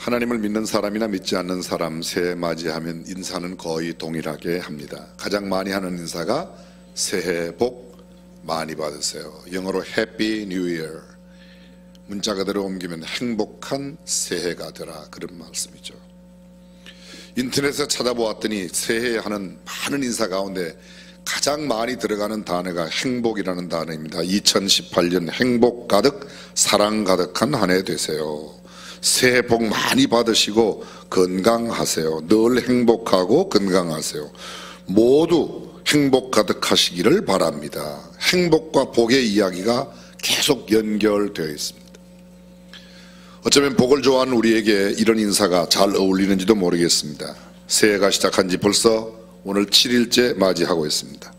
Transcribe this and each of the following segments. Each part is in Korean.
하나님을 믿는 사람이나 믿지 않는 사람 새해 맞이하면 인사는 거의 동일하게 합니다. 가장 많이 하는 인사가 새해 복 많이 받으세요. 영어로 Happy New Year, 문자 그대로 옮기면 행복한 새해가 되라, 그런 말씀이죠. 인터넷에 찾아보았더니 새해에 하는 많은 인사 가운데 가장 많이 들어가는 단어가 행복이라는 단어입니다. 2018년 행복 가득 사랑 가득한 한 해 되세요. 새해 복 많이 받으시고 건강하세요. 늘 행복하고 건강하세요. 모두 행복 가득하시기를 바랍니다. 행복과 복의 이야기가 계속 연결되어 있습니다. 어쩌면 복을 좋아하는 우리에게 이런 인사가 잘 어울리는지도 모르겠습니다. 새해가 시작한 지 벌써 오늘 7일째 맞이하고 있습니다.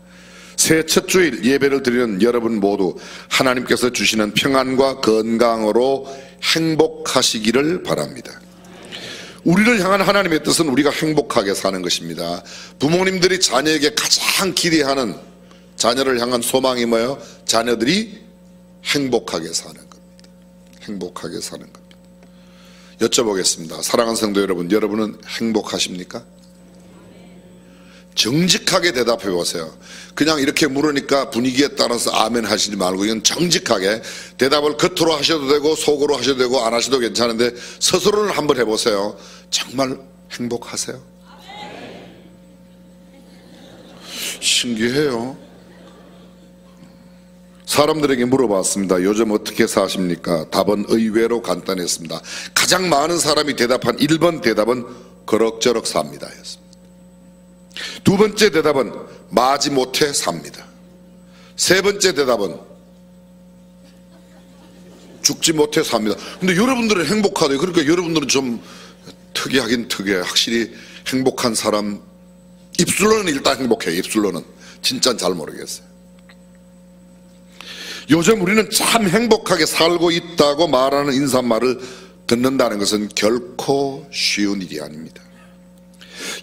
새해 첫 주일 예배를 드리는 여러분 모두 하나님께서 주시는 평안과 건강으로 행복하시기를 바랍니다. 우리를 향한 하나님의 뜻은 우리가 행복하게 사는 것입니다. 부모님들이 자녀에게 가장 기대하는 자녀를 향한 소망이 뭐예요? 자녀들이 행복하게 사는 겁니다. 행복하게 사는 겁니다. 여쭤보겠습니다. 사랑하는 성도 여러분, 여러분은 행복하십니까? 정직하게 대답해 보세요. 그냥 이렇게 물으니까 분위기에 따라서 아멘 하시지 말고 이건 정직하게 대답을 겉으로 하셔도 되고 속으로 하셔도 되고 안 하셔도 괜찮은데 스스로는 한번 해보세요. 정말 행복하세요? 신기해요. 사람들에게 물어봤습니다. 요즘 어떻게 사십니까? 답은 의외로 간단했습니다. 가장 많은 사람이 대답한 1번 대답은 그럭저럭 삽니다 였습니다. 두 번째 대답은 마지못해 삽니다. 세 번째 대답은 죽지 못해 삽니다. 근데 여러분들은 행복하대요. 그러니까 여러분들은 좀 특이하긴 특이해요. 확실히 행복한 사람, 입술로는 일단 행복해요. 입술로는. 진짜는 잘 모르겠어요. 요즘 우리는 참 행복하게 살고 있다고 말하는 인사말을 듣는다는 것은 결코 쉬운 일이 아닙니다.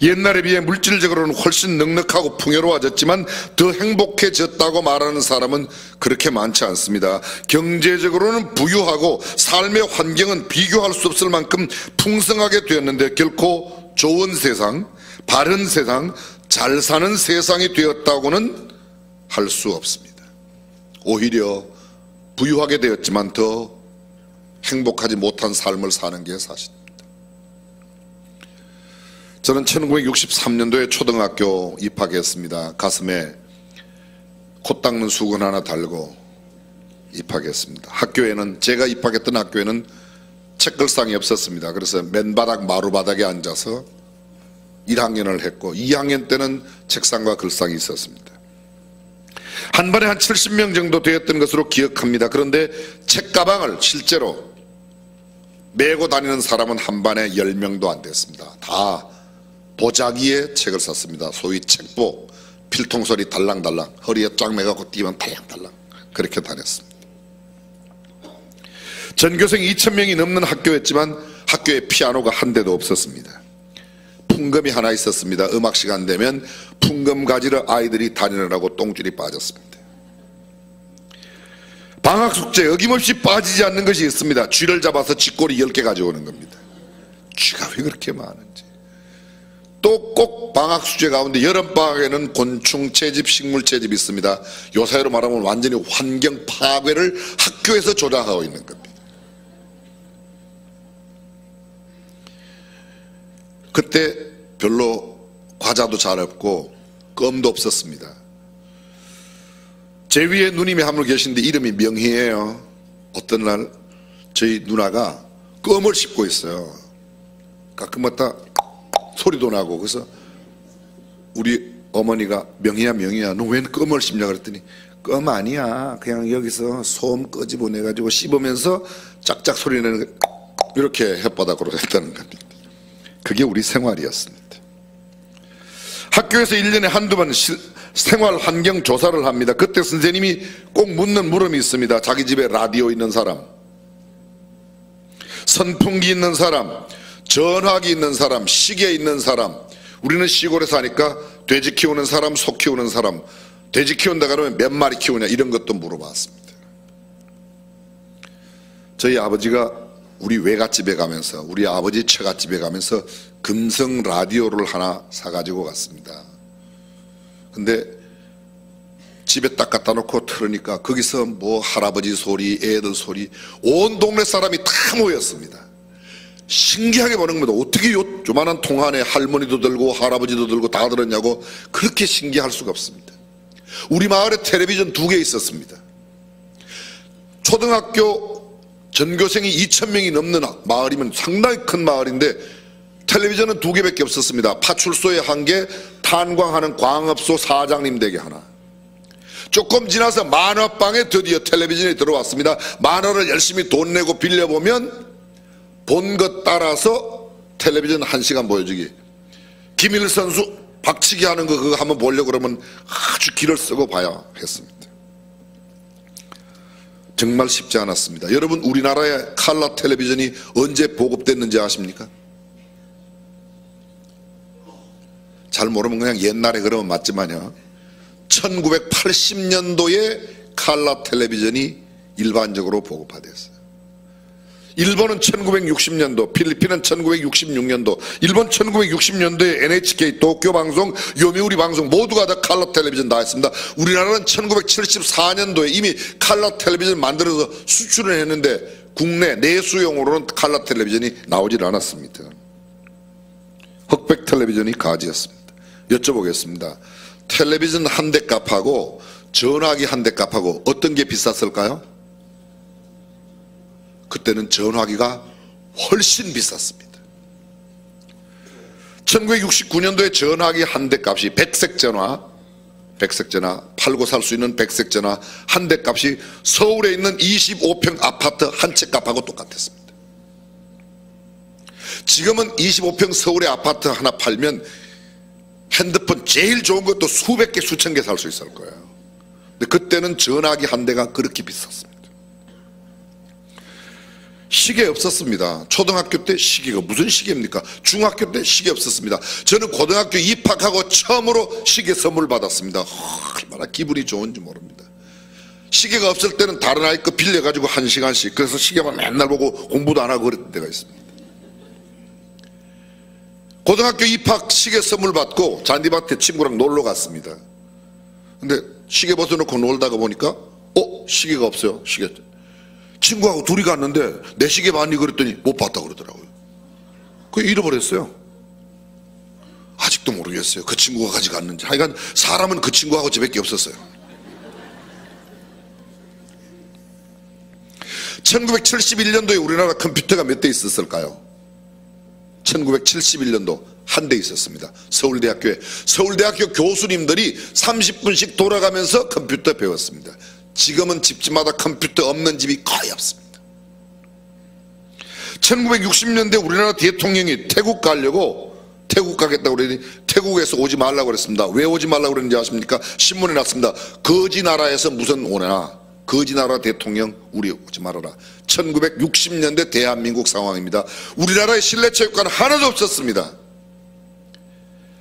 옛날에 비해 물질적으로는 훨씬 넉넉하고 풍요로워졌지만 더 행복해졌다고 말하는 사람은 그렇게 많지 않습니다. 경제적으로는 부유하고 삶의 환경은 비교할 수 없을 만큼 풍성하게 되었는데 결코 좋은 세상, 바른 세상, 잘 사는 세상이 되었다고는 할 수 없습니다. 오히려 부유하게 되었지만 더 행복하지 못한 삶을 사는 게 사실입니다. 저는 1963년도에 초등학교 입학했습니다. 가슴에 코 닦는 수건 하나 달고 입학했습니다. 학교에는, 제가 입학했던 학교에는 책걸상이 없었습니다. 그래서 맨바닥 마루바닥에 앉아서 1학년을 했고 2학년 때는 책상과 글상이 있었습니다. 한 반에 한 70명 정도 되었던 것으로 기억합니다. 그런데 책가방을 실제로 메고 다니는 사람은 한 반에 10명도 안 됐습니다. 다 보자기에 책을 샀습니다. 소위 책보, 필통소리 달랑달랑, 허리에 쫙 매갖고 뛰면 달랑달랑 그렇게 다녔습니다. 전교생 2,000명이 넘는 학교였지만 학교에 피아노가 한 대도 없었습니다. 풍금이 하나 있었습니다. 음악 시간 되면 풍금 가지러 아이들이 다니느라고 똥줄이 빠졌습니다. 방학 숙제 어김없이 빠지지 않는 것이 있습니다. 쥐를 잡아서 쥐꼬리 10개 가져오는 겁니다. 쥐가 왜 그렇게 많은지. 또 꼭 방학 숙제 가운데 여름방학에는 곤충 채집, 식물 채집이 있습니다. 요사이로 말하면 완전히 환경 파괴를 학교에서 조장하고 있는 겁니다. 그때 별로 과자도 잘 없고 껌도 없었습니다. 제 위에 누님이 한 분 계신데 이름이 명희예요. 어떤 날 저희 누나가 껌을 씹고 있어요. 가끔마다 소리도 나고. 그래서 우리 어머니가 명희야 너 왜 껌을 씹냐 그랬더니 껌 아니야, 그냥 여기서 소음 끄집어내가지고 씹으면서 짝짝 소리 내는 거, 이렇게 혓바닥으로 했다는 겁니다. 그게 우리 생활이었습니다. 학교에서 1년에 한두 번 생활 환경 조사를 합니다. 그때 선생님이 꼭 묻는 물음이 있습니다. 자기 집에 라디오 있는 사람, 선풍기 있는 사람, 전화기 있는 사람, 시계 있는 사람. 우리는 시골에 사니까 돼지 키우는 사람, 소 키우는 사람, 돼지 키운다 그러면 몇 마리 키우냐 이런 것도 물어봤습니다. 저희 아버지가 우리 외갓집에 가면서, 우리 아버지 처갓집에 가면서 금성 라디오를 하나 사가지고 갔습니다. 근데 집에 딱 갖다 놓고 틀으니까 거기서 뭐 할아버지 소리, 애들 소리, 온 동네 사람이 다 모였습니다. 신기하게 보는 겁니다. 어떻게 요만한 통 안에 할머니도 들고 할아버지도 들고 다 들었냐고. 그렇게 신기할 수가 없습니다. 우리 마을에 텔레비전 2개 있었습니다. 초등학교 전교생이 2,000명이 넘는 마을이면 상당히 큰 마을인데 텔레비전은 2개밖에 없었습니다. 파출소에 1개, 탄광하는 광업소 사장님 댁에 하나. 조금 지나서 만화방에 드디어 텔레비전이 들어왔습니다. 만화를 열심히 돈 내고 빌려보면 본 것 따라서 텔레비전 1시간 보여주기. 김일 선수 박치기 하는 거 그거 한번 보려고 그러면 아주 기를 쓰고 봐야 했습니다. 정말 쉽지 않았습니다. 여러분, 우리나라의 컬러 텔레비전이 언제 보급됐는지 아십니까? 잘 모르면 그냥 옛날에 그러면 맞지만요, 1980년도에 컬러 텔레비전이 일반적으로 보급화됐어요. 일본은 1960년도, 필리핀은 1966년도, 일본 1960년도에 NHK, 도쿄방송, 요미우리 방송 모두가 다 컬러 텔레비전 다 했습니다. 우리나라는 1974년도에 이미 컬러 텔레비전 만들어서 수출을 했는데 국내 내수용으로는 컬러 텔레비전이 나오질 않았습니다. 흑백 텔레비전이 가지였습니다. 여쭤보겠습니다. 텔레비전 한 대 값하고 전화기 한 대 값하고 어떤 게 비쌌을까요? 그때는 전화기가 훨씬 비쌌습니다. 1969년도에 전화기 한 대 값이 백색 전화, 팔고 살 수 있는 백색 전화 한 대 값이 서울에 있는 25평 아파트 한 채 값하고 똑같았습니다. 지금은 25평 서울의 아파트 하나 팔면 핸드폰 제일 좋은 것도 수백 개, 수천 개 살 수 있을 거예요. 근데 그때는 전화기 한 대가 그렇게 비쌌습니다. 시계 없었습니다. 초등학교 때 시계가 무슨 시계입니까? 중학교 때 시계 없었습니다. 저는 고등학교 입학하고 처음으로 시계 선물 받았습니다. 얼마나 기분이 좋은지 모릅니다. 시계가 없을 때는 다른 아이 거 빌려가지고 1시간씩, 그래서 시계만 맨날 보고 공부도 안 하고 그랬던 때가 있습니다. 고등학교 입학 시계 선물 받고 잔디밭에 친구랑 놀러 갔습니다. 근데 시계 벗어놓고 놀다가 보니까 시계가 없어요. 시계. 친구하고 둘이 갔는데 내 시계 봤니? 그랬더니 못 봤다 그러더라고요. 그게 잃어버렸어요. 아직도 모르겠어요. 그 친구가 가져갔는지. 하여간 사람은 그 친구하고 저밖에 없었어요. 1971년도에 우리나라 컴퓨터가 몇 대 있었을까요? 1971년도 한 대 있었습니다. 서울대학교에. 서울대학교 교수님들이 30분씩 돌아가면서 컴퓨터 배웠습니다. 지금은 집집마다 컴퓨터 없는 집이 거의 없습니다. 1960년대 우리나라 대통령이 태국 가려고, 태국 가겠다고 그러더니 태국에서 오지 말라고 그랬습니다. 왜 오지 말라고 그랬는지 아십니까? 신문에 났습니다. 거지 나라에서 무슨 오나, 거지 나라 대통령 우리 오지 말아라. 1960년대 대한민국 상황입니다. 우리나라에 실내체육관 하나도 없었습니다.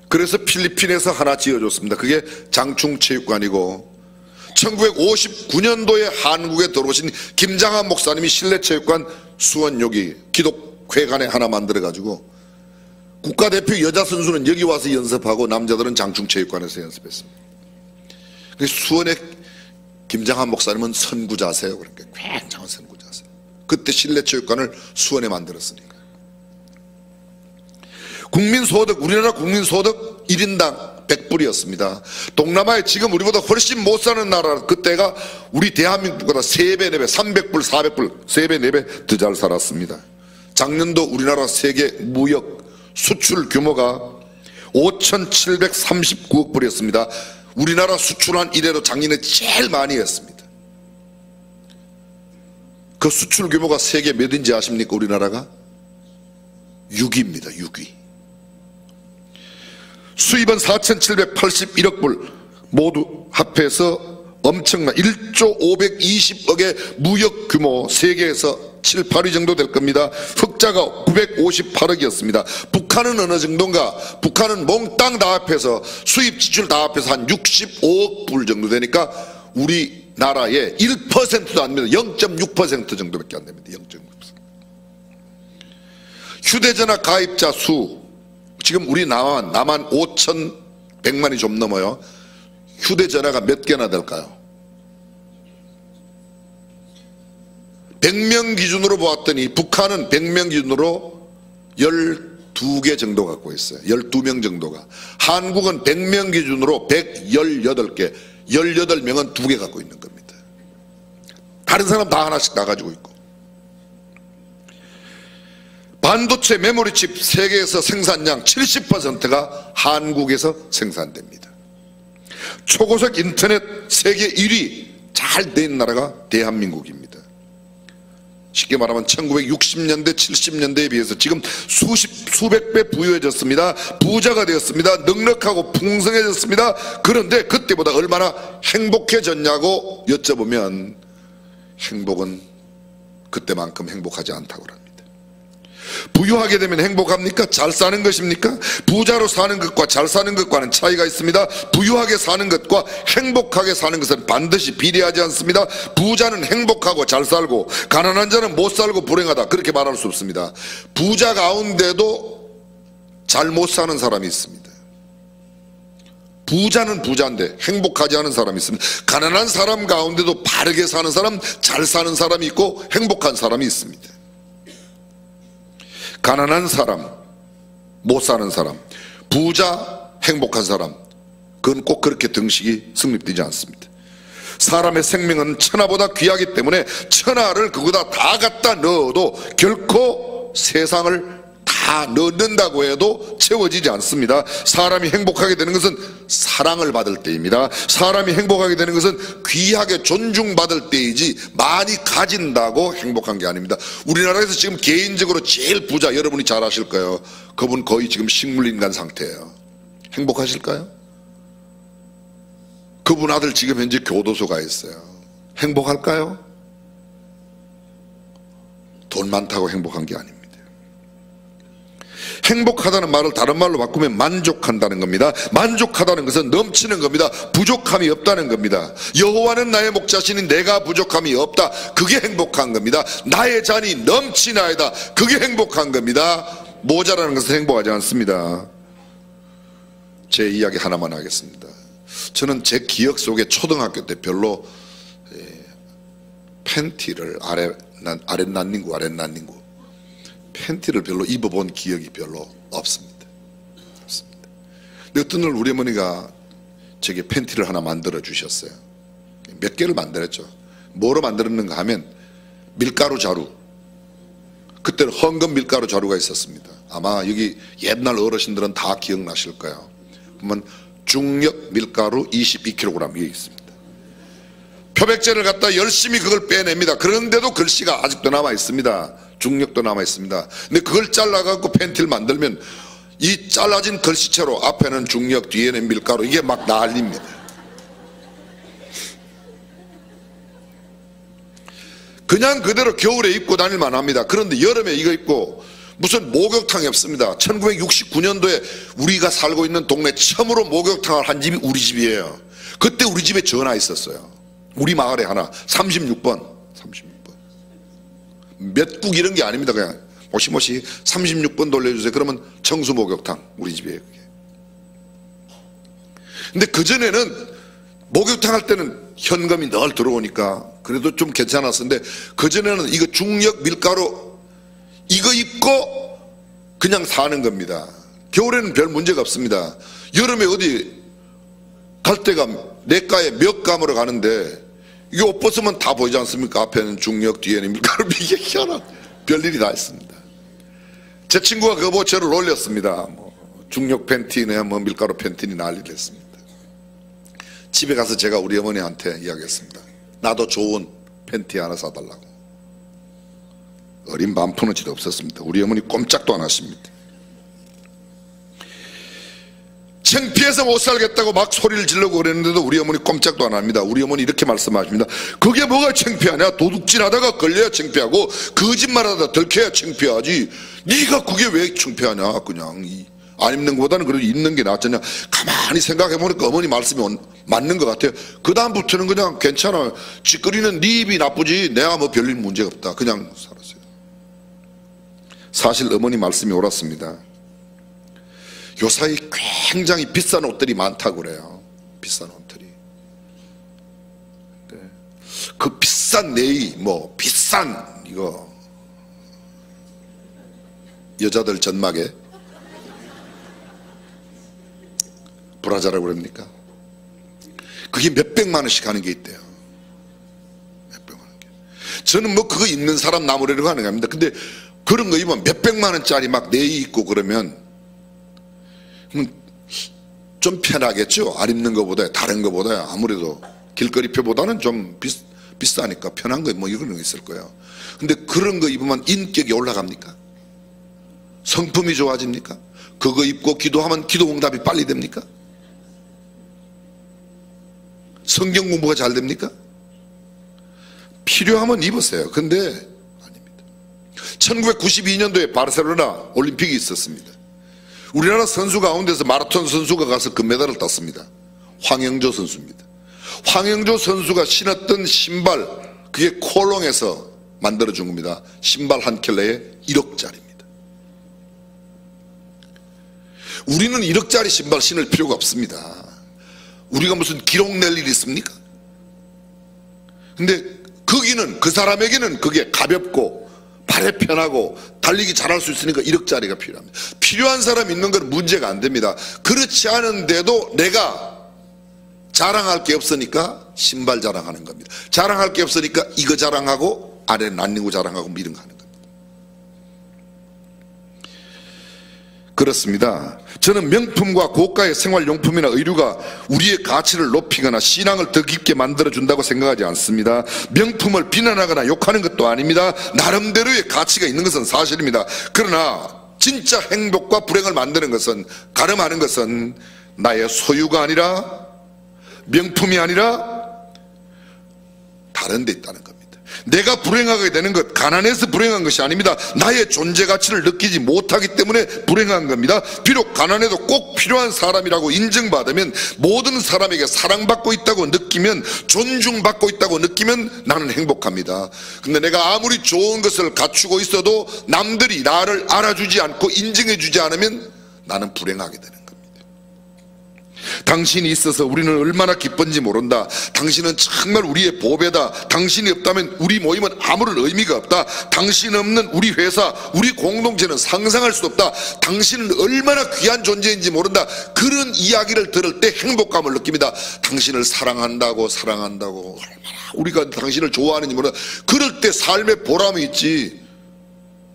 그래서 필리핀에서 하나 지어줬습니다. 그게 장충체육관이고, 1959년도에 한국에 들어오신 김장한 목사님이 실내체육관 수원여기 기독회관에 하나 만들어가지고 국가대표 여자 선수는 여기 와서 연습하고 남자들은 장충체육관에서 연습했습니다. 수원의 김장한 목사님은 선구자세요. 그러니까 굉장한 선구자세요. 그때 실내체육관을 수원에 만들었으니까. 국민소득, 우리나라 국민소득 1인당 100불이었습니다. 동남아에 지금 우리보다 훨씬 못 사는 나라, 그때가 우리 대한민국보다 3배, 4배, 300불, 400불, 3배, 4배 더 잘 살았습니다. 작년도 우리나라 세계 무역 수출 규모가 5,739억 불이었습니다. 우리나라 수출한 이래로 작년에 제일 많이 했습니다. 그 수출 규모가 세계 몇인지 아십니까? 우리나라가 6위입니다. 6위. 수입은 4,781억 불, 모두 합해서 엄청난 1조 520억의 무역 규모, 세계에서 7, 8위 정도 될 겁니다. 흑자가 958억이었습니다. 북한은 어느 정도인가? 북한은 몽땅 다 합해서, 수입 지출 다 합해서 한 65억 불 정도 되니까 우리나라의 1%도 안 됩니다. 0.6% 정도밖에 안 됩니다. 0.6%. 휴대전화 가입자 수, 지금 우리 남한 5,100만이 좀 넘어요. 휴대전화가 몇 개나 될까요? 100명 기준으로 보았더니 북한은 100명 기준으로 12개 정도 갖고 있어요. 12명 정도가. 한국은 100명 기준으로 118개, 18명은 2개 갖고 있는 겁니다. 다른 사람 다 하나씩 다 가지고 있고. 반도체 메모리칩 세계에서 생산량 70%가 한국에서 생산됩니다. 초고속 인터넷 세계 1위 잘 된 나라가 대한민국입니다. 쉽게 말하면 1960년대 70년대에 비해서 지금 수백 배 부유해졌습니다. 부자가 되었습니다. 넉넉하고 풍성해졌습니다. 그런데 그때보다 얼마나 행복해졌냐고 여쭤보면 행복은 그때만큼 행복하지 않다고 합니다. 부유하게 되면 행복합니까? 잘 사는 것입니까? 부자로 사는 것과 잘 사는 것과는 차이가 있습니다. 부유하게 사는 것과 행복하게 사는 것은 반드시 비례하지 않습니다. 부자는 행복하고 잘 살고 가난한 자는 못 살고 불행하다, 그렇게 말할 수 없습니다. 부자 가운데도 잘 못 사는 사람이 있습니다. 부자는 부자인데 행복하지 않은 사람이 있습니다. 가난한 사람 가운데도 바르게 사는 사람, 잘 사는 사람이 있고 행복한 사람이 있습니다. 가난한 사람, 못 사는 사람, 부자, 행복한 사람, 그건 꼭 그렇게 등식이 성립되지 않습니다. 사람의 생명은 천하보다 귀하기 때문에 천하를 그거다 다 갖다 넣어도 결코 세상을 다 넣는다고 해도 채워지지 않습니다. 사람이 행복하게 되는 것은 사랑을 받을 때입니다. 사람이 행복하게 되는 것은 귀하게 존중받을 때이지 많이 가진다고 행복한 게 아닙니다. 우리나라에서 지금 개인적으로 제일 부자, 여러분이 잘 아실 거예요. 그분 거의 지금 식물인간 상태예요. 행복하실까요? 그분 아들 지금 현재 교도소 가 있어요. 행복할까요? 돈 많다고 행복한 게 아닙니다. 행복하다는 말을 다른 말로 바꾸면 만족한다는 겁니다. 만족하다는 것은 넘치는 겁니다. 부족함이 없다는 겁니다. 여호와는 나의 목자시니 내가 부족함이 없다, 그게 행복한 겁니다. 나의 잔이 넘치나이다, 그게 행복한 겁니다. 모자라는 것은 행복하지 않습니다. 제 이야기 하나만 하겠습니다. 저는 제 기억 속에 초등학교 때 별로 팬티를 아랫난닝구 팬티를 별로 입어본 기억이 별로 없습니다. 근데 어떤 날 우리 어머니가 제게 팬티를 하나 만들어 주셨어요. 몇 개를 만들었죠. 뭐로 만들었는가 하면 밀가루 자루, 그때는 헌금 밀가루 자루가 있었습니다. 아마 여기 옛날 어르신들은 다 기억나실 거예요. 보면 중력 밀가루 22kg 이게 있습니다. 표백제를 갖다 열심히 그걸 빼냅니다. 그런데도 글씨가 아직도 남아 있습니다. 중력도 남아 있습니다. 근데 그걸 잘라갖고 팬티를 만들면 이 잘라진 글씨체로 앞에는 중력, 뒤에는 밀가루, 이게 막 난립니다. 그냥 그대로 겨울에 입고 다닐만 합니다. 그런데 여름에 이거 입고 무슨 목욕탕이 없습니다. 1969년도에 우리가 살고 있는 동네 처음으로 목욕탕을 한 집이 우리 집이에요. 그때 우리 집에 전화 있었어요. 우리 마을에 하나 36번 몇 국 이런 게 아닙니다. 그냥 모시모시 36번 돌려주세요. 그러면 청수 목욕탕 우리 집이에요. 그게. 근데 그전에는 목욕탕 할 때는 현금이 늘 들어오니까 그래도 좀 괜찮았었는데, 그전에는 이거 중력 밀가루 이거 입고 그냥 사는 겁니다. 겨울에는 별 문제가 없습니다. 여름에 어디 갈 때가 내과에 몇 감으로 가는데 이게 옷 벗으면 다 보이지 않습니까? 앞에는 중력, 뒤에는 밀가루, 이게 희한한 별일이 다 있습니다. 제 친구가 그거 보고 저를 놀렸습니다. 중력 팬티네, 밀가루 팬티니 난리 됐습니다. 집에 가서 제가 우리 어머니한테 이야기했습니다. 나도 좋은 팬티 하나 사달라고. 어린 반푼어치도 없었습니다. 우리 어머니 꼼짝도 안 하십니다. 창피해서 못 살겠다고 막 소리를 지르고 그랬는데도 우리 어머니 꼼짝도 안 합니다. 우리 어머니 이렇게 말씀하십니다. 그게 뭐가 창피하냐? 도둑질하다가 걸려야 창피하고 거짓말하다 들켜야 창피하지. 네가 그게 왜 창피하냐? 그냥 안 입는 것보다는 그래도 입는 게 낫잖냐. 가만히 생각해보니까 어머니 말씀이 맞는 것 같아요. 그 다음부터는 그냥 괜찮아, 짓거리는 네 입이 나쁘지 내가 뭐 별일 문제가 없다, 그냥 살았어요. 사실 어머니 말씀이 옳았습니다. 요사이 굉장히 비싼 옷들이 많다고 그래요. 비싼 옷들이. 그 비싼 네이, 비싼 이거 여자들 전막에 브라자라고 그럽니까? 그게 몇백만 원씩 하는 게 있대요. 몇백만 원. 저는 그거 입는 사람 나무래라고 하는 겁니다. 근데 그런 거 입으면 몇백만 원짜리 막 네이 입고 그러면 좀 편하겠죠. 안 입는 것보다, 다른 것보다. 아무래도 길거리표보다는 좀 비싸니까 편한 거 이런 거 있을 거예요. 근데 그런 거 입으면 인격이 올라갑니까? 성품이 좋아집니까? 그거 입고 기도하면 기도 응답이 빨리 됩니까? 성경 공부가 잘 됩니까? 필요하면 입으세요. 근데 아닙니다. 1992년도에 바르셀로나 올림픽이 있었습니다. 우리나라 선수 가운데서 마라톤 선수가 가서 금메달을 땄습니다. 황영조 선수입니다. 황영조 선수가 신었던 신발, 그게 콜롱에서 만들어준 겁니다. 신발 한 켤레에 1억짜리입니다. 우리는 1억짜리 신발 신을 필요가 없습니다. 우리가 무슨 기록 낼 일이 있습니까? 근데 거기는, 그 사람에게는 그게 가볍고 발에 편하고 달리기 잘할 수 있으니까 1억짜리가 필요합니다. 필요한 사람 있는 건 문제가 안 됩니다. 그렇지 않은데도 내가 자랑할 게 없으니까 신발 자랑하는 겁니다. 자랑할 게 없으니까 이거 자랑하고 아래 난닝구 자랑하고 이런 거 하는 겁니다. 그렇습니다. 저는 명품과 고가의 생활용품이나 의류가 우리의 가치를 높이거나 신앙을 더 깊게 만들어준다고 생각하지 않습니다. 명품을 비난하거나 욕하는 것도 아닙니다. 나름대로의 가치가 있는 것은 사실입니다. 그러나 진짜 행복과 불행을 만드는 것은, 가름하는 것은 나의 소유가 아니라, 명품이 아니라 다른 데 있다는 겁니다. 내가 불행하게 되는 것, 가난해서 불행한 것이 아닙니다. 나의 존재 가치를 느끼지 못하기 때문에 불행한 겁니다. 비록 가난해도 꼭 필요한 사람이라고 인정받으면, 모든 사람에게 사랑받고 있다고 느끼면, 존중받고 있다고 느끼면 나는 행복합니다. 근데 내가 아무리 좋은 것을 갖추고 있어도 남들이 나를 알아주지 않고 인정해주지 않으면 나는 불행하게 되는 겁니다. 당신이 있어서 우리는 얼마나 기쁜지 모른다. 당신은 정말 우리의 보배다. 당신이 없다면 우리 모임은 아무런 의미가 없다. 당신 없는 우리 회사, 우리 공동체는 상상할 수 없다. 당신은 얼마나 귀한 존재인지 모른다. 그런 이야기를 들을 때 행복감을 느낍니다. 당신을 사랑한다고 얼마나 우리가 당신을 좋아하는지 모른다. 그럴 때 삶의 보람이 있지.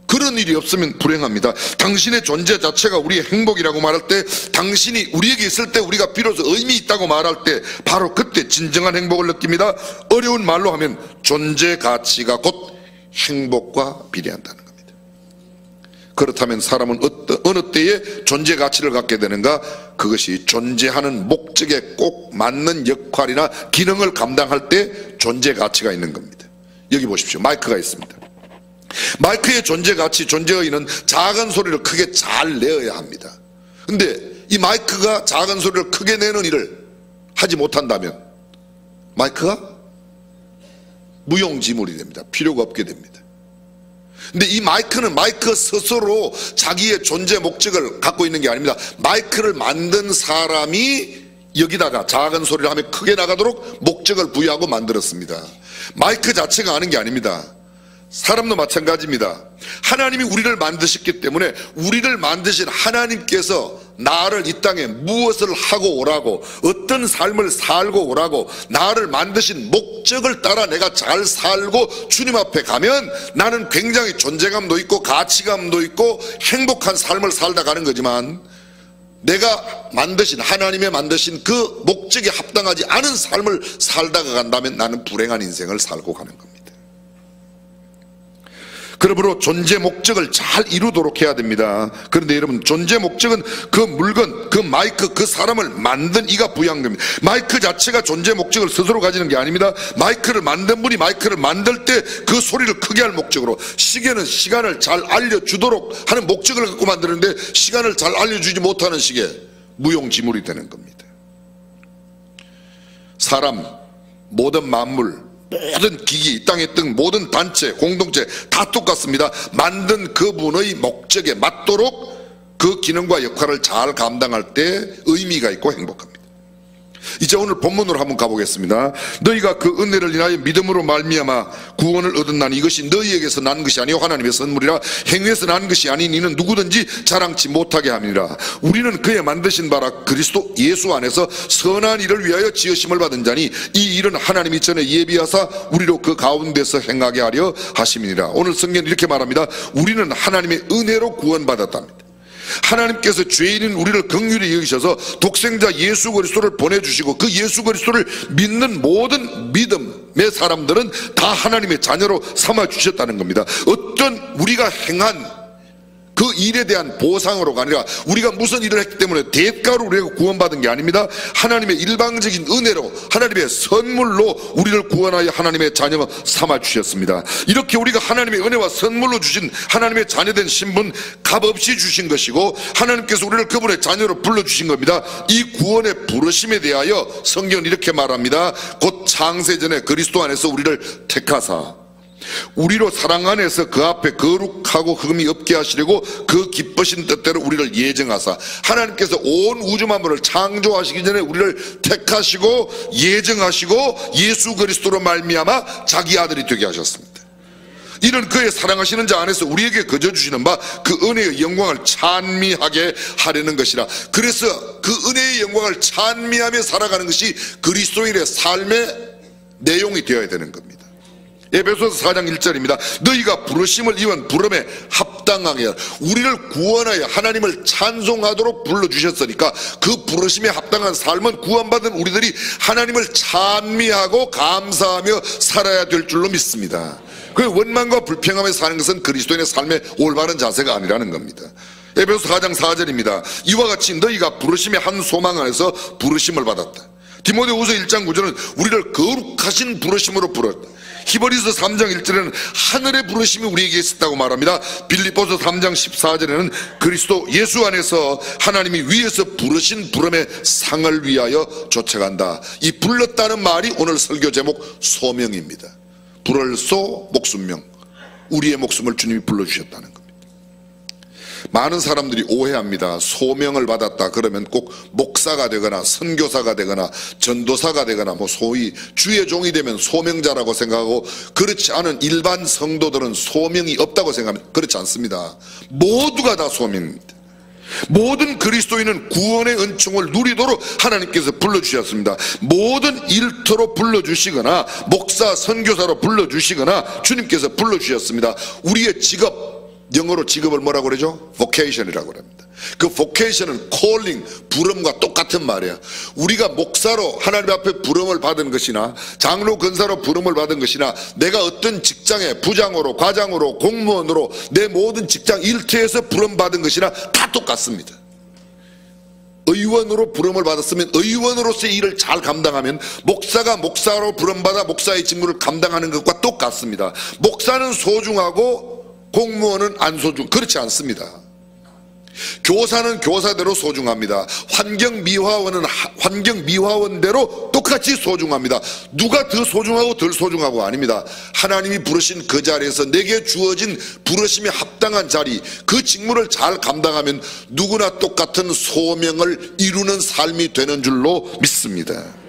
그런 일이 없으면 불행합니다. 당신의 존재 자체가 우리의 행복이라고 말할 때, 당신이 우리에게 있을 때 우리가 비로소 의미 있다고 말할 때, 바로 그때 진정한 행복을 느낍니다. 어려운 말로 하면 존재 가치가 곧 행복과 비례한다는 겁니다. 그렇다면 사람은 어느 때에 존재 가치를 갖게 되는가? 그것이 존재하는 목적에 꼭 맞는 역할이나 기능을 감당할 때 존재 가치가 있는 겁니다. 여기 보십시오. 마이크가 있습니다. 마이크의 존재 가치, 존재 의의는 작은 소리를 크게 잘 내어야 합니다. 근데 이 마이크가 작은 소리를 크게 내는 일을 하지 못한다면 마이크가 무용지물이 됩니다. 필요가 없게 됩니다. 근데 이 마이크는 마이크 스스로 자기의 존재 목적을 갖고 있는 게 아닙니다. 마이크를 만든 사람이 여기다가 작은 소리를 하면 크게 나가도록 목적을 부여하고 만들었습니다. 마이크 자체가 아는 게 아닙니다. 사람도 마찬가지입니다. 하나님이 우리를 만드셨기 때문에 우리를 만드신 하나님께서 나를 이 땅에 무엇을 하고 오라고, 어떤 삶을 살고 오라고, 나를 만드신 목적을 따라 내가 잘 살고 주님 앞에 가면 나는 굉장히 존재감도 있고 가치감도 있고 행복한 삶을 살다 가는 거지만, 내가 만드신, 하나님의 만드신 그 목적에 합당하지 않은 삶을 살다가 간다면 나는 불행한 인생을 살고 가는 겁니다. 그러므로 존재 목적을 잘 이루도록 해야 됩니다. 그런데 여러분, 존재 목적은 그 물건, 그 마이크, 그 사람을 만든 이가 부여한 겁니다. 마이크 자체가 존재 목적을 스스로 가지는 게 아닙니다. 마이크를 만든 분이 마이크를 만들 때 그 소리를 크게 할 목적으로, 시계는 시간을 잘 알려주도록 하는 목적을 갖고 만드는데 시간을 잘 알려주지 못하는 시계, 무용지물이 되는 겁니다. 사람, 모든 만물, 모든 기기, 땅에 뜬 모든 단체, 공동체 다 똑같습니다. 만든 그분의 목적에 맞도록 그 기능과 역할을 잘 감당할 때 의미가 있고 행복합니다. 이제 오늘 본문으로 한번 가보겠습니다. 너희가 그 은혜를 인하여 믿음으로 말미암아 구원을 얻었나니 이것이 너희에게서 난 것이 아니요 하나님의 선물이라. 행위에서 난 것이 아닌 이는 누구든지 자랑치 못하게 함이라. 우리는 그의 만드신 바라 그리스도 예수 안에서 선한 일을 위하여 지으심을 받은 자니 이 일은 하나님이 전에 예비하사 우리로 그 가운데서 행하게 하려 하심이니라. 오늘 성경은 이렇게 말합니다. 우리는 하나님의 은혜로 구원받았답니다. 하나님께서 죄인인 우리를 긍휼히 여기셔서 독생자 예수 그리스도를 보내주시고 그 예수 그리스도를 믿는 모든 믿음의 사람들은 다 하나님의 자녀로 삼아주셨다는 겁니다. 어떤 우리가 행한 그 일에 대한 보상으로가 아니라 우리가 무슨 일을 했기 때문에 대가로 우리가 구원받은 게 아닙니다. 하나님의 일방적인 은혜로 하나님의 선물로 우리를 구원하여 하나님의 자녀 삼아주셨습니다. 이렇게 우리가 하나님의 은혜와 선물로 주신 하나님의 자녀된 신분 값없이 주신 것이고 하나님께서 우리를 그분의 자녀로 불러주신 겁니다. 이 구원의 부르심에 대하여 성경은 이렇게 말합니다. 곧 창세전에 그리스도 안에서 우리를 택하사 우리로 사랑 안에서 그 앞에 거룩하고 흠이 없게 하시려고 그 기쁘신 뜻대로 우리를 예정하사. 하나님께서 온 우주 만물을 창조하시기 전에 우리를 택하시고 예정하시고 예수 그리스도로 말미암아 자기 아들이 되게 하셨습니다. 이는 그의 사랑하시는 자 안에서 우리에게 거저 주시는 바 그 은혜의 영광을 찬미하게 하려는 것이라. 그래서 그 은혜의 영광을 찬미하며 살아가는 것이 그리스도인의 삶의 내용이 되어야 되는 겁니다. 에베소서 4장 1절입니다. 너희가 부르심을 입은 부름에 합당하게 우리를 구원하여 하나님을 찬송하도록 불러주셨으니까 그 부르심에 합당한 삶은 구원받은 우리들이 하나님을 찬미하고 감사하며 살아야 될 줄로 믿습니다. 그 원망과 불평하며 사는 것은 그리스도인의 삶의 올바른 자세가 아니라는 겁니다. 에베소서 4장 4절입니다. 이와 같이 너희가 부르심의 한 소망 안에서 부르심을 받았다. 디모데후서 1장 9절은 우리를 거룩하신 부르심으로 불렀다. 히브리서 3장 1절에는 하늘의 부르심이 우리에게 있었다고 말합니다. 빌립보서 3장 14절에는 그리스도 예수 안에서 하나님이 위에서 부르신 부름의 상을 위하여 쫓아간다. 이 불렀다는 말이 오늘 설교 제목 소명입니다. 불을소 목숨명, 우리의 목숨을 주님이 불러주셨다는 겁니다. 많은 사람들이 오해합니다. 소명을 받았다 그러면 꼭 목사가 되거나 선교사가 되거나 전도사가 되거나 뭐 소위 주의 종이 되면 소명자라고 생각하고, 그렇지 않은 일반 성도들은 소명이 없다고 생각합니다. 그렇지 않습니다. 모두가 다 소명입니다. 모든 그리스도인은 구원의 은총을 누리도록 하나님께서 불러주셨습니다. 모든 일터로 불러주시거나 목사 선교사로 불러주시거나 주님께서 불러주셨습니다. 우리의 직업, 영어로 직업을 뭐라고 그러죠? vocation이라고 합니다. 그 vocation은 calling, 부름과 똑같은 말이에요. 우리가 목사로 하나님 앞에 부름을 받은 것이나 장로 권사로 부름을 받은 것이나 내가 어떤 직장에 부장으로 과장으로 공무원으로 내 모든 직장 일터에서 부름 받은 것이나 다 똑같습니다. 의원으로 부름을 받았으면 의원으로서의 일을 잘 감당하면 목사가 목사로 부름받아 목사의 직무를 감당하는 것과 똑같습니다. 목사는 소중하고 공무원은 안 소중, 그렇지 않습니다. 교사는 교사대로 소중합니다. 환경미화원은 환경미화원대로 똑같이 소중합니다. 누가 더 소중하고 덜 소중하고 아닙니다. 하나님이 부르신 그 자리에서 내게 주어진 부르심에 합당한 자리, 그 직무를 잘 감당하면 누구나 똑같은 소명을 이루는 삶이 되는 줄로 믿습니다.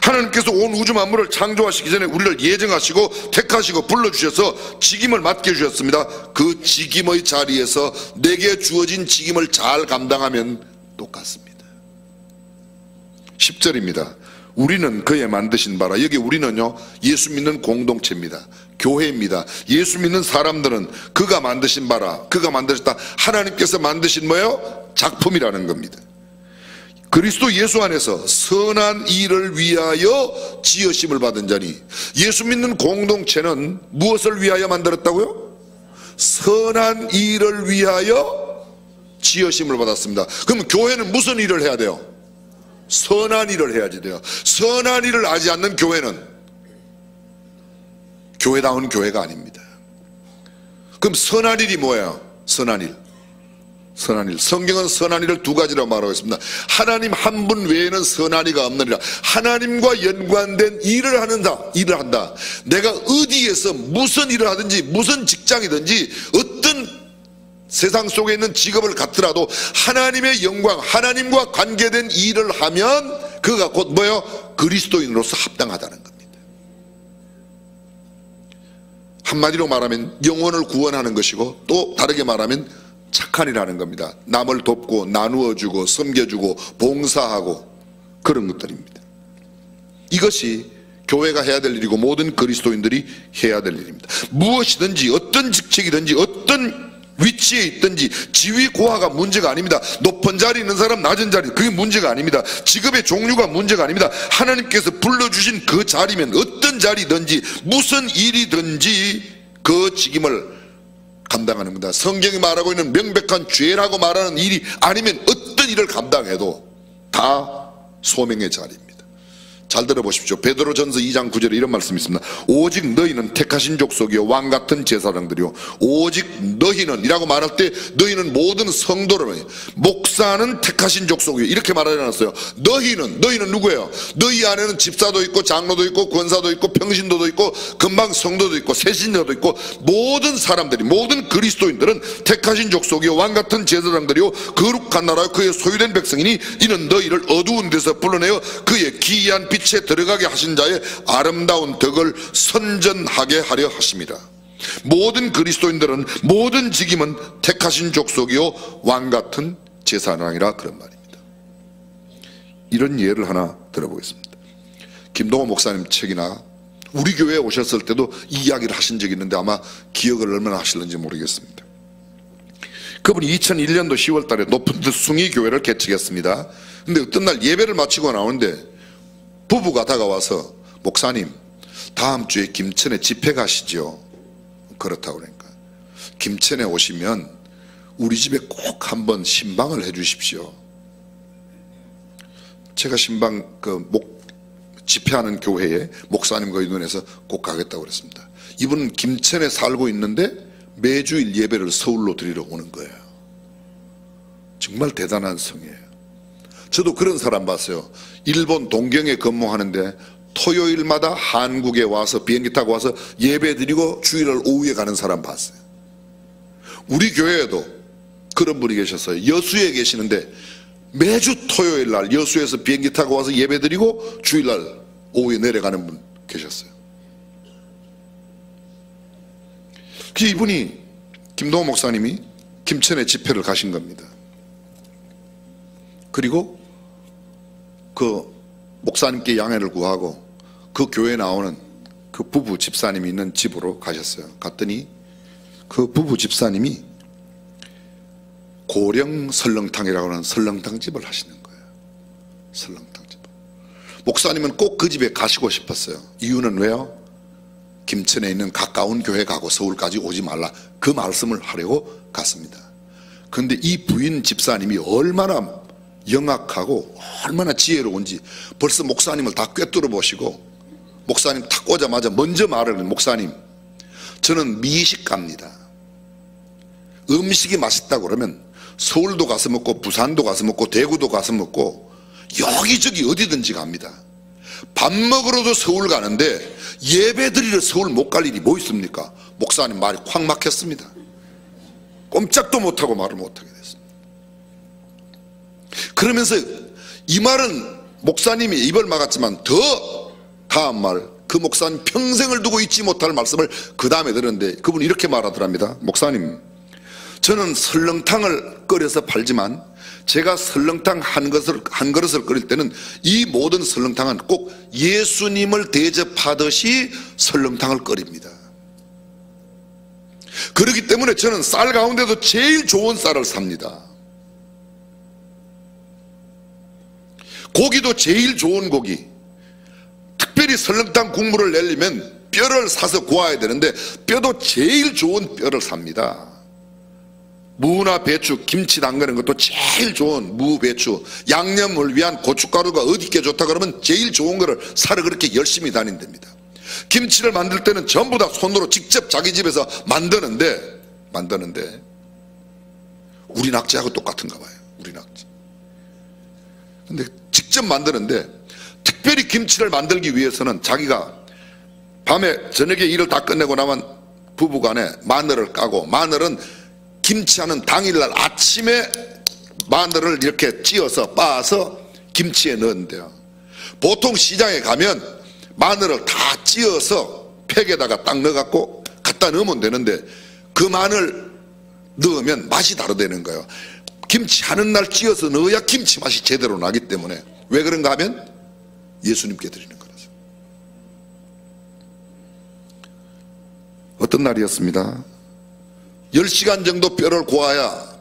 하나님께서 온 우주 만물을 창조하시기 전에 우리를 예정하시고 택하시고 불러주셔서 직임을 맡겨 주셨습니다. 그 직임의 자리에서 내게 주어진 직임을 잘 감당하면 똑같습니다. 10절입니다. 우리는 그의 만드신 바라. 여기 우리는요, 예수 믿는 공동체입니다. 교회입니다. 예수 믿는 사람들은 그가 만드신 바라, 그가 만드셨다, 하나님께서 만드신 뭐예요? 작품이라는 겁니다. 그리스도 예수 안에서 선한 일을 위하여 지으심을 받은 자니, 예수 믿는 공동체는 무엇을 위하여 만들었다고요? 선한 일을 위하여 지으심을 받았습니다. 그럼 교회는 무슨 일을 해야 돼요? 선한 일을 해야지 돼요. 선한 일을 하지 않는 교회는 교회다운 교회가 아닙니다. 그럼 선한 일이 뭐예요? 선한 일, 선한 일. 성경은 선한 일을 두 가지로 말하고 있습니다. 하나님 한 분 외에는 선한 이가 없느니라. 하나님과 연관된 일을 한다. 내가 어디에서 무슨 일을 하든지 무슨 직장이든지 어떤 세상 속에 있는 직업을 갖더라도 하나님의 영광, 하나님과 관계된 일을 하면 그가 곧 뭐예요? 그리스도인으로서 합당하다는 겁니다. 한마디로 말하면 영혼을 구원하는 것이고, 또 다르게 말하면 착한 일하는 겁니다. 남을 돕고 나누어주고 섬겨주고 봉사하고 그런 것들입니다. 이것이 교회가 해야 될 일이고 모든 그리스도인들이 해야 될 일입니다. 무엇이든지 어떤 직책이든지 어떤 위치에 있든지 지위 고하가 문제가 아닙니다. 높은 자리에 있는 사람, 낮은 자리, 그게 문제가 아닙니다. 직업의 종류가 문제가 아닙니다. 하나님께서 불러주신 그 자리면 어떤 자리든지 무슨 일이든지 그 직임을 감당하는 겁니다. 성경이 말하고 있는 명백한 죄라고 말하는 일이 아니면 어떤 일을 감당해도 다 소명의 자리입니다. 잘 들어보십시오. 베드로전서 2장 9절에 이런 말씀이 있습니다. 오직 너희는 택하신 족속이요 왕같은 제사장들이요 오직 너희는 이라고 말할 때 너희는 모든 성도를, 목사는 택하신 족속이요 이렇게 말하지 않았어요. 너희는 누구예요? 너희 안에는 집사도 있고 장로도 있고 권사도 있고 평신도도 있고 금방 성도도 있고 새신자도 있고 모든 사람들이, 모든 그리스도인들은 택하신 족속이요 왕같은 제사장들이요 거룩한 나라요 그의 소유된 백성이니 이는 너희를 어두운 데서 불러내어 그의 기이한 빛에 들어가게 하신 자의 아름다운 덕을 선전하게 하려 하심이라. 모든 그리스도인들은, 모든 직임은 택하신 족속이요 왕같은 제사장이라 그런 말입니다. 이런 예를 하나 들어보겠습니다. 김동호 목사님 책이나 우리 교회에 오셨을 때도 이 이야기를 하신 적이 있는데 아마 기억을 얼마나 하실는지 모르겠습니다. 그분이 2001년도 10월 달에 높은 듯 숭이 교회를 개척했습니다. 근데 어떤 날 예배를 마치고 나오는데 부부가 다가와서 목사님 다음 주에 김천에 집회 가시죠. 그렇다고 그러니까 김천에 오시면 우리 집에 꼭 한번 신방을 해 주십시오. 제가 신방 집회하는 교회에 목사님과 의논해서 꼭 가겠다고 그랬습니다. 이분은 김천에 살고 있는데 매주일 예배를 서울로 드리러 오는 거예요. 정말 대단한 성이에요. 저도 그런 사람 봤어요. 일본 동경에 근무하는데 토요일마다 한국에 와서 비행기 타고 와서 예배 드리고 주일날 오후에 가는 사람 봤어요. 우리 교회에도 그런 분이 계셨어요. 여수에 계시는데 매주 토요일 날 여수에서 비행기 타고 와서 예배 드리고 주일날 오후에 내려가는 분 계셨어요. 이분이 김동호 목사님이 김천에 집회를 가신 겁니다. 그리고 그 목사님께 양해를 구하고 그 교회에 나오는 그 부부 집사님이 있는 집으로 가셨어요. 갔더니 그 부부 집사님이 고령 설렁탕이라고 하는 설렁탕 집을 하시는 거예요. 설렁탕 집. 목사님은 꼭 그 집에 가시고 싶었어요. 이유는 왜요? 김천에 있는 가까운 교회 가고 서울까지 오지 말라, 그 말씀을 하려고 갔습니다. 그런데 이 부인 집사님이 얼마나 영악하고 얼마나 지혜로운지 벌써 목사님을 다 꿰뚫어 보시고, 목사님 탁 오자마자 먼저 말을 해요. 목사님, 저는 미식가입니다. 음식이 맛있다고 그러면 서울도 가서 먹고 부산도 가서 먹고 대구도 가서 먹고 여기저기 어디든지 갑니다. 밥 먹으러도 서울 가는데 예배 드리러 서울 못 갈 일이 뭐 있습니까? 목사님 말이 확 막혔습니다. 꼼짝도 못하고 말을 못하게 됐습니다. 그러면서 이 말은 목사님이 입을 막았지만 더 다음 말, 그 목사님 평생을 두고 잊지 못할 말씀을 그 다음에 들었는데 그분이 이렇게 말하더랍니다. 목사님, 저는 설렁탕을 끓여서 팔지만 제가 설렁탕 한 그릇을 끓일 때는 이 모든 설렁탕은 꼭 예수님을 대접하듯이 설렁탕을 끓입니다. 그렇기 때문에 저는 쌀 가운데도 제일 좋은 쌀을 삽니다. 고기도 제일 좋은 고기, 특별히 설렁탕 국물을 내려면 뼈를 사서 구워야 되는데 뼈도 제일 좋은 뼈를 삽니다. 무나 배추, 김치 담그는 것도 제일 좋은 무, 배추, 양념을 위한 고춧가루가 어디께 좋다 그러면 제일 좋은 거를 사러 그렇게 열심히 다닌답니다. 김치를 만들 때는 전부 다 손으로 직접 자기 집에서 만드는데 우리 낙지하고 똑같은가 봐요. 우리 낙지. 근데 직접 만드는데, 특별히 김치를 만들기 위해서는 자기가 밤에 저녁에 일을 다 끝내고 나면 부부간에 마늘을 까고, 마늘은 김치하는 당일날 아침에 마늘을 이렇게 찧어서 빻아서 김치에 넣는데요. 보통 시장에 가면 마늘을 다 찧어서 팩에다가 딱 넣어갖고 갖다 넣으면 되는데, 그 마늘 넣으면 맛이 다르다는 거예요. 김치 하는 날 찧어서 넣어야 김치 맛이 제대로 나기 때문에. 왜 그런가 하면 예수님께 드리는 거라서. 어떤 날이었습니다. 10시간 정도 뼈를 고아야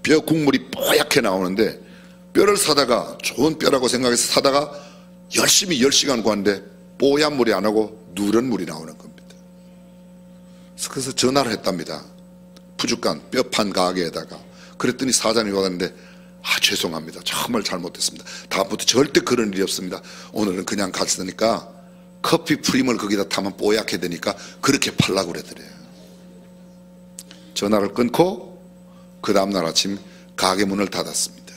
뼈 국물이 뽀얗게 나오는데, 뼈를 사다가, 좋은 뼈라고 생각해서 사다가 열심히 10시간 구하는데 뽀얀 물이 안 나고 누런 물이 나오는 겁니다. 그래서 전화를 했답니다. 부족한 뼈판 가게에다가. 그랬더니 사장이 와갔는데, 죄송합니다, 정말 잘못했습니다. 다음부터 절대 그런 일이 없습니다. 오늘은 그냥 갔으니까 커피 프림을 거기다 타면 뽀얗게 되니까 그렇게 팔라고 그러더래요. 전화를 끊고 그 다음날 아침 가게 문을 닫았습니다.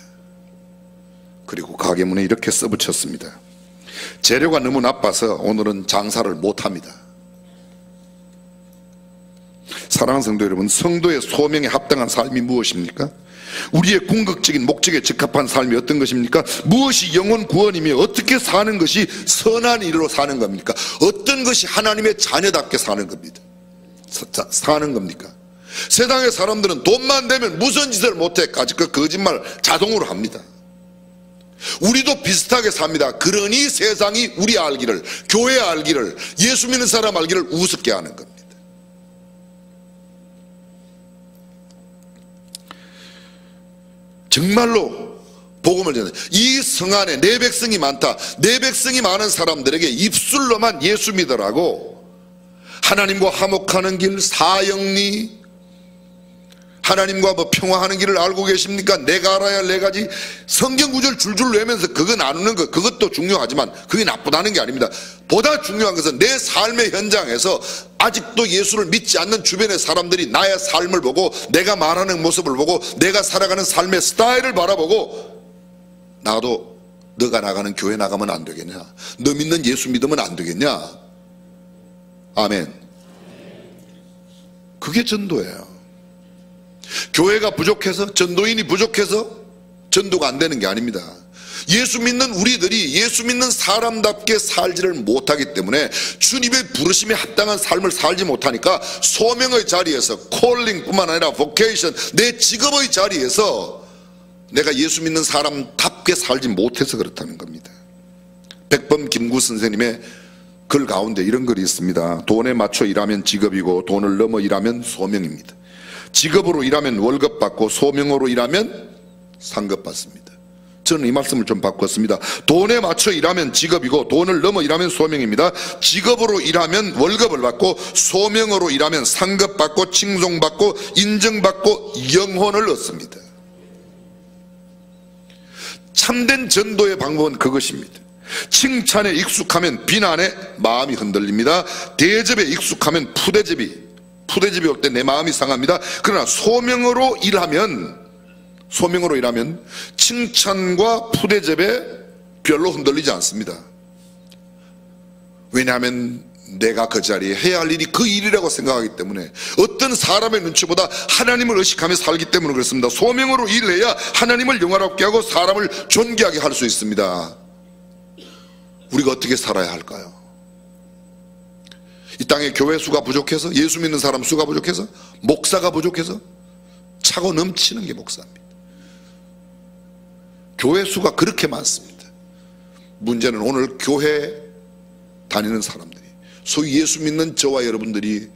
그리고 가게 문에 이렇게 써붙였습니다. 재료가 너무 나빠서 오늘은 장사를 못합니다. 사랑하는 성도 여러분, 성도의 소명에 합당한 삶이 무엇입니까? 우리의 궁극적인 목적에 적합한 삶이 어떤 것입니까? 무엇이 영혼 구원이며 어떻게 사는 것이 선한 일로 사는 겁니까? 어떤 것이 하나님의 자녀답게 사는 겁니다. 사는 겁니까? 세상의 사람들은 돈만 되면 무슨 짓을 못해까지 그 거짓말 자동으로 합니다. 우리도 비슷하게 삽니다. 그러니 세상이 우리 알기를, 교회 알기를, 예수 믿는 사람 알기를 우습게 하는 겁니다. 정말로 복음을 전해. 이 성 안에 내 백성이 많다. 내 백성이 많은 사람들에게 입술로만 예수 믿으라고 하나님과 화목하는 길, 사형리, 하나님과 평화하는 길을 알고 계십니까? 내가 알아야 할 네 가지. 성경 구절 줄줄 외면서 그거 나누는 것, 그것도 중요하지만 그게 나쁘다는 게 아닙니다. 보다 중요한 것은 내 삶의 현장에서 아직도 예수를 믿지 않는 주변의 사람들이 나의 삶을 보고, 내가 말하는 모습을 보고, 내가 살아가는 삶의 스타일을 바라보고, 나도 너가 나가는 교회 나가면 안 되겠냐? 너 믿는 예수 믿으면 안 되겠냐? 아멘. 그게 전도예요. 교회가 부족해서, 전도인이 부족해서 전도가 안 되는 게 아닙니다. 예수 믿는 우리들이 예수 믿는 사람답게 살지를 못하기 때문에, 주님의 부르심에 합당한 삶을 살지 못하니까 소명의 자리에서, 콜링뿐만 아니라 보케이션, 내 직업의 자리에서 내가 예수 믿는 사람답게 살지 못해서 그렇다는 겁니다. 백범 김구 선생님의 글 가운데 이런 글이 있습니다. 돈에 맞춰 일하면 직업이고 돈을 넘어 일하면 소명입니다. 직업으로 일하면 월급 받고 소명으로 일하면 상급 받습니다. 저는 이 말씀을 좀 바꿨습니다. 돈에 맞춰 일하면 직업이고 돈을 넘어 일하면 소명입니다. 직업으로 일하면 월급을 받고 소명으로 일하면 상급 받고 칭송받고 인정받고 영혼을 얻습니다. 참된 전도의 방법은 그것입니다. 칭찬에 익숙하면 비난에 마음이 흔들립니다. 대접에 익숙하면 푸대접이 올 때 내 마음이 상합니다. 그러나 소명으로 일하면 칭찬과 푸대접에 별로 흔들리지 않습니다. 왜냐하면 내가 그 자리에 해야 할 일이 그 일이라고 생각하기 때문에, 어떤 사람의 눈치보다 하나님을 의식하며 살기 때문에 그렇습니다. 소명으로 일해야 하나님을 영화롭게 하고 사람을 존귀하게 할 수 있습니다. 우리가 어떻게 살아야 할까요? 이 땅에 교회 수가 부족해서, 예수 믿는 사람 수가 부족해서, 목사가 부족해서 차고 넘치는 게 목사입니다. 교회 수가 그렇게 많습니다. 문제는 오늘 교회 다니는 사람들이, 소위 예수 믿는 저와 여러분들이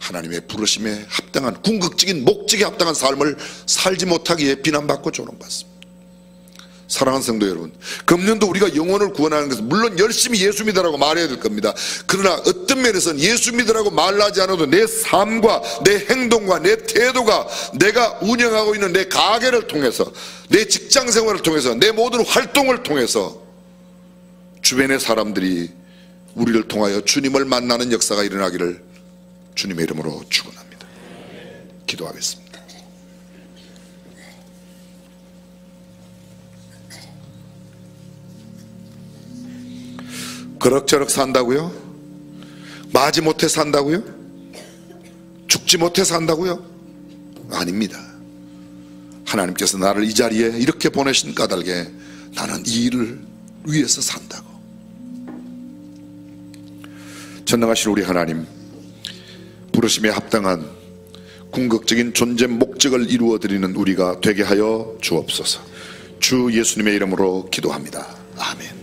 하나님의 부르심에 합당한, 궁극적인 목적에 합당한 삶을 살지 못하기에 비난받고 조롱받습니다. 사랑하는 성도 여러분, 금년도 우리가 영혼을 구원하는 것은 물론 열심히 예수 믿으라고 말해야 될 겁니다. 그러나 어떤 면에서는 예수 믿으라고 말하지 않아도 내 삶과 내 행동과 내 태도가, 내가 운영하고 있는 내 가게를 통해서, 내 직장 생활을 통해서, 내 모든 활동을 통해서 주변의 사람들이 우리를 통하여 주님을 만나는 역사가 일어나기를 주님의 이름으로 축원합니다. 기도하겠습니다. 그럭저럭 산다고요? 마지 못해 산다고요? 죽지 못해 산다고요? 아닙니다. 하나님께서 나를 이 자리에 이렇게 보내신 까닭에 나는 이 일을 위해서 산다고. 전능하신 우리 하나님, 부르심에 합당한 궁극적인 존재 목적을 이루어드리는 우리가 되게 하여 주옵소서. 주 예수님의 이름으로 기도합니다. 아멘.